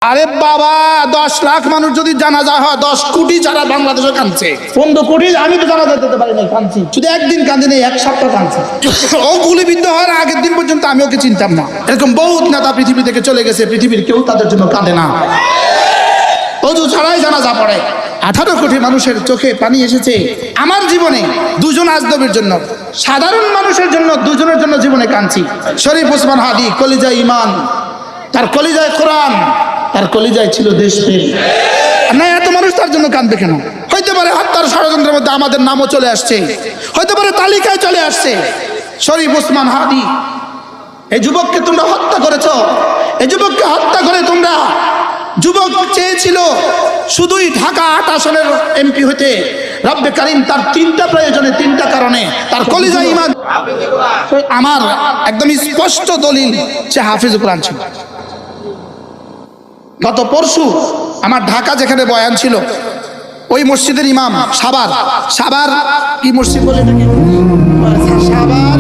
আরে বাবা, 10 লাখ মানুষ যদি জানাজা হয়, 10 কোটি যারা বাংলাদেশে কাঁদছে, 15 কোটি আমি তো জানাজা দিতে পারি না, কাঁদছি শুধু একদিন, কাঁদে নেই 1 সপ্তাহ কাঁদছি। ও গুলিবিদ্ধ হওয়ার আগের দিন পর্যন্ত আমি ওকে চিনতাম না। এরকম বহুত নেতা পৃথিবী থেকে চলে গেছে, পৃথিবীর কেউ তাদের জন্য কাঁদে না, অজু ছাড়াই জানাজা পড়ে। 18 কোটি মানুষের চোখে পানি এসেছে। আমার জীবনে 2 জন আজনবীর জন্য, সাধারণ মানুষের জন্য 2 জনের জন্য জীবনে কাঁদছি। শরীফ ওসমান হাদি, কলিজায় ইমান, তার কলিজায় কোরআন, তার কলিজায় ছিল দেশপ্রেম। না, এত মানুষ তার জন্য কাঁদবে কেন? হইতে পারে হত্যার ষড়যন্ত্রের মধ্যে আমাদের নামও চলে আসছে, হইতে পারে তালিকায় চলে আসছে। শরীফ ওসমান হাদি, এই যুবককে তোমরা হত্যা করেছ। এই যুবককে হত্যা করে তোমরা, যুবক চেয়েছিল শুধুই ঢাকা 8 আসনের এমপি হইতে। রব্বে কারিম তার 3টা প্রয়োজনে, 3টা কারণে তার কলিজায় ইমান। আমার একদম স্পষ্ট দলিল, সে হাফিজ কোরআন ছিল। গত পরশু আমার ঢাকা যেখানে বয়ান ছিল, ওই মসজিদের ইমাম, সাবার কি মসজিদ বলে নাকি, সাবার